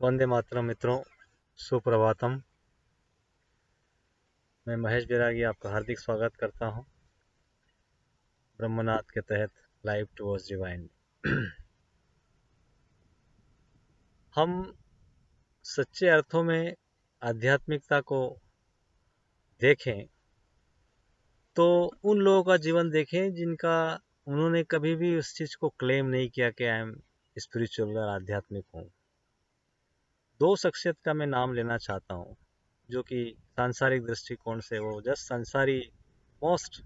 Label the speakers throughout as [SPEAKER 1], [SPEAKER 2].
[SPEAKER 1] वंदे मातरम मित्रों, सुप्रभातम। मैं महेश बैरागी आपका हार्दिक स्वागत करता हूं ब्रह्मनाथ के तहत लाइव टुवर्ड्स डिवाइन। हम सच्चे अर्थों में आध्यात्मिकता को देखें तो उन लोगों का जीवन देखें जिनका उन्होंने कभी भी उस चीज़ को क्लेम नहीं किया कि आई एम स्पिरिचुअल और आध्यात्मिक हूँ। दो शख्सियत का मैं नाम लेना चाहता हूँ जो कि सांसारिक दृष्टिकोण से वो जस्ट संसारी मोस्ट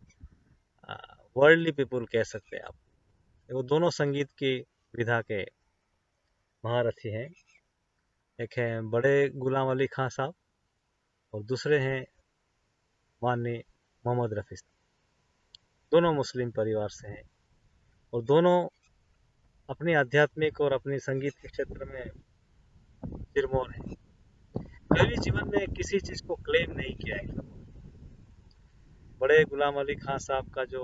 [SPEAKER 1] वर्ल्डली पीपुल कह सकते हैं आप। वो दोनों संगीत की विधा के महारथी हैं। एक है बड़े गुलाम अली खां साहब और दूसरे हैं माननीय मोहम्मद रफ़ी साहब। दोनों मुस्लिम परिवार से हैं और दोनों अपनी आध्यात्मिक और अपनी संगीत के क्षेत्र में सिरमौर हैं। कभी जीवन में किसी चीज़ को क्लेम नहीं किया है। बड़े गुलाम अली खां साहब का जो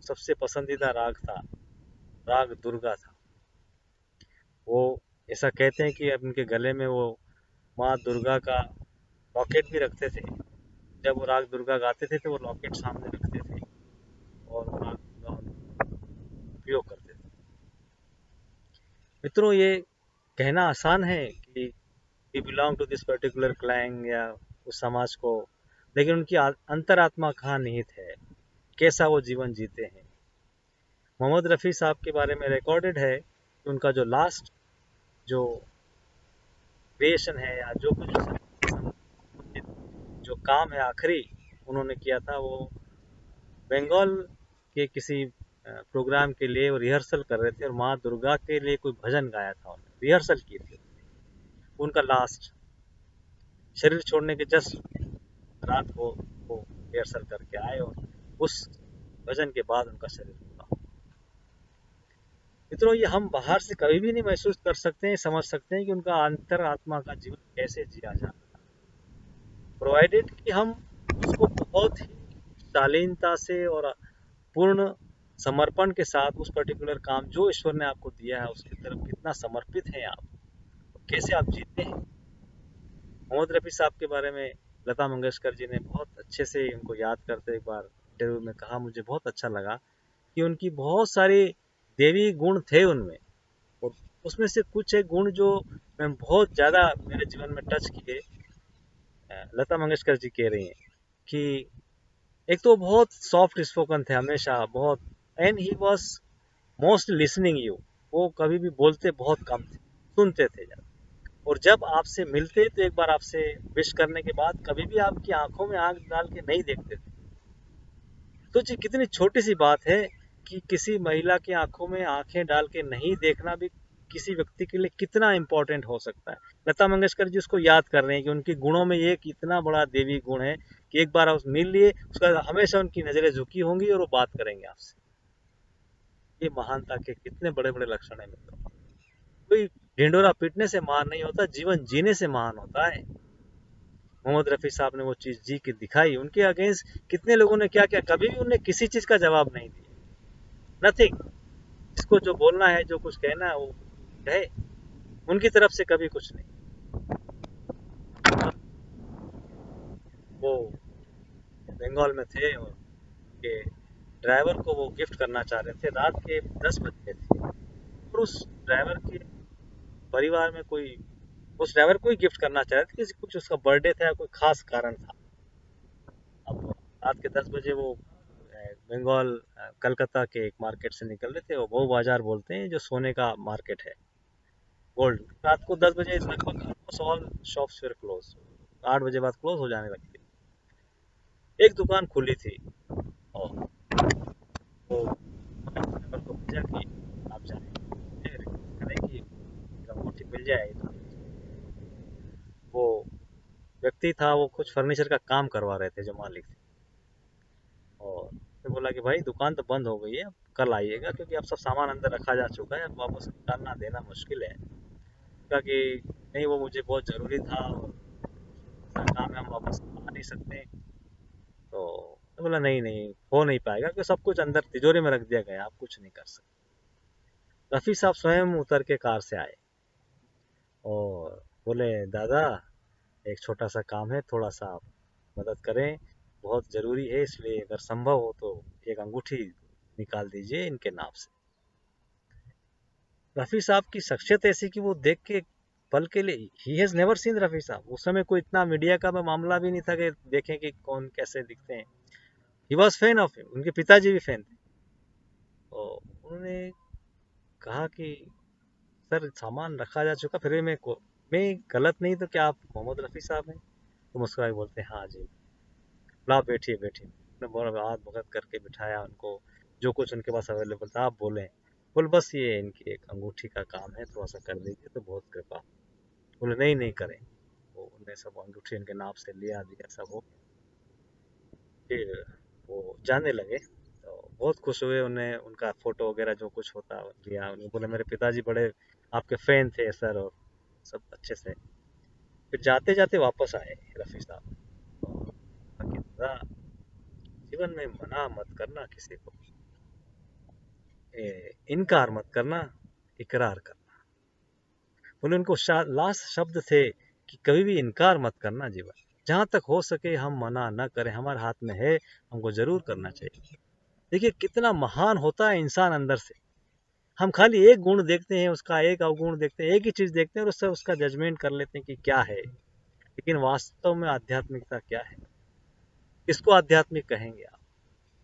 [SPEAKER 1] सबसे पसंदीदा राग था, राग दुर्गा था। वो ऐसा कहते हैं कि अब उनके गले में वो माँ दुर्गा का लॉकेट भी रखते थे। जब वो राग दुर्गा गाते थे तो वो लॉकेट सामने रखते थे और वो राग दुर्गा उपयोग करते थे। मित्रों, ये कहना आसान है कि we belong to this particular clan या उस समाज को, लेकिन उनकी अंतरात्मा कहाँ निहित है, कैसा वो जीवन जीते हैं। मोहम्मद रफ़ी साहब के बारे में रिकॉर्डेड है कि उनका जो लास्ट जो क्रिएशन है या जो कुछ जो काम है आखिरी उन्होंने किया था, वो बंगाल के किसी प्रोग्राम के लिए वो रिहर्सल कर रहे थे और माँ दुर्गा के लिए कोई भजन गाया था, उन्होंने रिहर्सल की थी। उनका लास्ट शरीर छोड़ने के जस्ट रात को वो रिहर्सल करके आए और उस भजन के बाद उनका शरीर छोड़ा। मित्रों, ये हम बाहर से कभी भी नहीं महसूस कर सकते हैं, समझ सकते हैं कि उनका अंतर आत्मा का जीवन कैसे जिया जाता है, प्रोवाइडेड कि हम उसको बहुत ही शालीनता से और पूर्ण समर्पण के साथ उस पर्टिकुलर काम जो ईश्वर ने आपको दिया है उसकी तरफ कितना समर्पित हैं आप, कैसे आप जीते हैं। मोहम्मद रफ़ी साहब के बारे में लता मंगेशकर जी ने बहुत अच्छे से उनको याद करते एक बार इंटरव्यू में कहा, मुझे बहुत अच्छा लगा कि उनकी बहुत सारी देवी गुण थे उनमें, और उसमें से कुछ एक गुण जो मैं बहुत ज़्यादा मेरे जीवन में टच किए। लता मंगेशकर जी कह रही हैं कि एक तो बहुत सॉफ्ट स्पोकन थे हमेशा, बहुत, and he was most listening you. वो कभी भी बोलते बहुत कम थे, सुनते थे ज़्यादा। और जब आपसे मिलते तो एक बार आपसे विश करने के बाद कभी भी आपकी आंखों में आंख डाल के नहीं देखते थे। तो जी कितनी छोटी सी बात है कि किसी महिला की आंखों में आंखें डाल के नहीं देखना भी किसी व्यक्ति के लिए कितना इंपॉर्टेंट हो सकता है। लता मंगेशकर जी उसको याद कर रहे हैं कि उनके गुणों में ये कितना बड़ा देवी गुण है कि एक बार आप मिल लिए उसका हमेशा उनकी नजरें झुकी होंगी और वो बात करेंगे आपसे। ये महानता के कितने बड़े बड़े लक्षण है मित्रों। कोई ढिंडोरा पीटने से महान नहीं होता, जीवन जीने से महान होता है। मोहम्मद रफ़ी साहब ने वो चीज़ जी के दिखाई। उनके अगेंस्ट कितने लोगों ने क्या क्या, कभी भी उन्हें किसी चीज़ का जवाब नहीं दिया, नथिंग। जिसको जो बोलना है, जो कुछ कहना है वो कहे, उनकी तरफ से कभी कुछ नहीं। वो बंगाल में थे और के ड्राइवर को वो गिफ्ट करना चाह रहे थे, रात के 10 बजे थे और उस ड्राइवर के परिवार में कोई उस ड्राइवर को ही गिफ्ट करना चाह रहे थे, किसी कुछ उसका बर्थडे था या कोई खास कारण था। अब रात के 10 बजे वो बंगाल कलकत्ता के एक मार्केट से निकल रहे थे। वो बहु बाजार बोलते हैं जो सोने का मार्केट है, गोल्ड। रात को 10 बजे लगभग almost all shops were close, 8 बजे बाद क्लोज हो जाने लगती। एक दुकान खुली थी और वो ड्राइवर को भेजा कि आप जाए रिक्वेस्ट करें कि अंगूठी मिल जाए तो। वो व्यक्ति था, वो कुछ फर्नीचर का काम करवा रहे थे जो मालिक थे, और उसने बोला कि भाई दुकान तो बंद हो गई है, अब कल आइएगा क्योंकि अब सब सामान अंदर रखा जा चुका है, अब वापस निकालना देना मुश्किल है। कहा कि नहीं, वो मुझे बहुत ज़रूरी था और ऐसा काम है, हम वापस आ नहीं सकते। तो बोला नहीं नहीं हो नहीं पाएगा क्योंकि सब कुछ अंदर तिजोरी में रख दिया गया, आप कुछ नहीं कर सकते। रफ़ी साहब स्वयं उतर के कार से आए और बोले दादा एक छोटा सा काम है, थोड़ा सा आप मदद करें, बहुत ज़रूरी है, इसलिए अगर संभव हो तो एक अंगूठी निकाल दीजिए इनके नाम से। रफ़ी साहब की शख्सियत ऐसी कि वो देख के पल के लिए, he has never seen Rafi साहब। उस समय कोई इतना मीडिया का मामला भी नहीं था कि देखें कि कौन कैसे दिखते हैं। He was fan of him, उनके पिताजी भी फैन थे। तो उन्होंने कहा कि सर सामान रखा जा चुका, फिर भी मैं गलत नहीं तो क्या आप मोहम्मद रफ़ी साहब हैं? तो मुस्कुरा के बोलते हैं हाँ जी। ला बैठिए बैठिए, उन्होंने बहुत हाथ भगत करके बिठाया उनको, जो कुछ उनके पास अवेलेबल था आप बोलें। बोले बस ये इनकी एक अंगूठी का काम है, थोड़ा सा कर दीजिए तो बहुत कृपा। बोले नहीं नहीं करें। वो उन्हें सब अंगूठी उनके नाप से लिया दिया सब हो। फिर वो जाने लगे तो बहुत खुश हुए, उन्हें उनका फोटो वगैरह जो कुछ होता लिया। उन्हें बोले मेरे पिताजी बड़े आपके फैन थे सर, और सब अच्छे से। फिर जाते जाते वापस आए रफ़ी साहब, और कहा कि दादा जीवन में मना मत करना किसी को, इनकार मत करना, इकरार करना। बोले उनको लास्ट शब्द थे कि कभी भी इनकार मत करना जीवन, जहां तक हो सके हम मना न करें, हमारे हाथ में है, हमको जरूर करना चाहिए। देखिए कितना महान होता है इंसान अंदर से। हम खाली एक गुण देखते हैं, उसका एक अवगुण देखते हैं, एक ही चीज देखते हैं और उससे उसका जजमेंट कर लेते हैं कि क्या है। लेकिन वास्तव में आध्यात्मिकता क्या है? किसको आध्यात्मिक कहेंगे आप?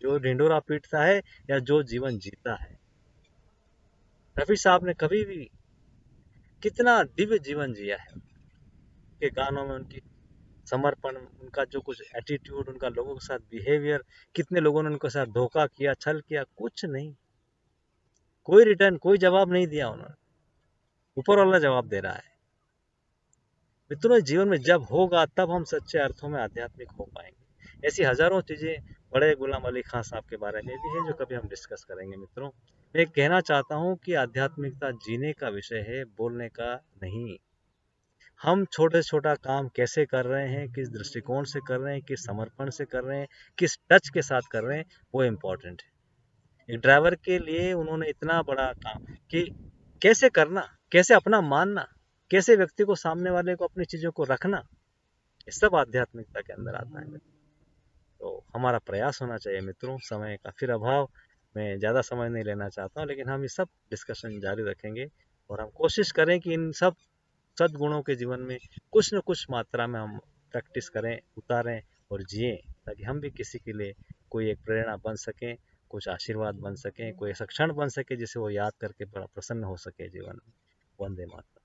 [SPEAKER 1] जो ढिंडोरा पीटता है या जो जीवन जीता है? रफी साहब ने कभी भी कितना दिव्य जीवन जिया है। उनके गानों में उनकी समर्पण, उनका जो कुछ एटीट्यूड, उनका लोगों के साथ बिहेवियर, कितने लोगों ने उनके साथ धोखा किया, छल किया, कुछ नहीं, कोई रिटर्न, कोई जवाब नहीं दिया उन्होंने। ऊपर वाला जवाब दे रहा है। मित्रों जीवन में जब होगा तब हम सच्चे अर्थों में आध्यात्मिक हो पाएंगे। ऐसी हजारों चीजें बड़े गुलाम अली खान साहब के बारे में भी है जो कभी हम डिस्कस करेंगे। मित्रों मैं कहना चाहता हूँ कि आध्यात्मिकता जीने का विषय है, बोलने का नहीं। हम छोटे छोटा काम कैसे कर रहे हैं, किस दृष्टिकोण से कर रहे हैं, किस समर्पण से कर रहे हैं, किस टच के साथ कर रहे हैं, वो इम्पोर्टेंट है। एक ड्राइवर के लिए उन्होंने इतना बड़ा काम कि कैसे करना, कैसे अपना मानना, कैसे व्यक्ति को, सामने वाले को अपनी चीजों को रखना, ये सब आध्यात्मिकता के अंदर आता है। तो हमारा प्रयास होना चाहिए मित्रों। समय का फिर अभाव, मैं ज़्यादा समय नहीं लेना चाहता हूँ, लेकिन हम ये सब डिस्कशन जारी रखेंगे और हम कोशिश करें कि इन सब सद्गुणों के जीवन में कुछ न कुछ मात्रा में हम प्रैक्टिस करें, उतारें और जिएं, ताकि हम भी किसी के लिए कोई एक प्रेरणा बन सकें, कुछ आशीर्वाद बन सकें, कोई ऐसा क्षण बन सके जिसे वो याद करके बड़ा प्रसन्न हो सके जीवन में। वंदे मातरम।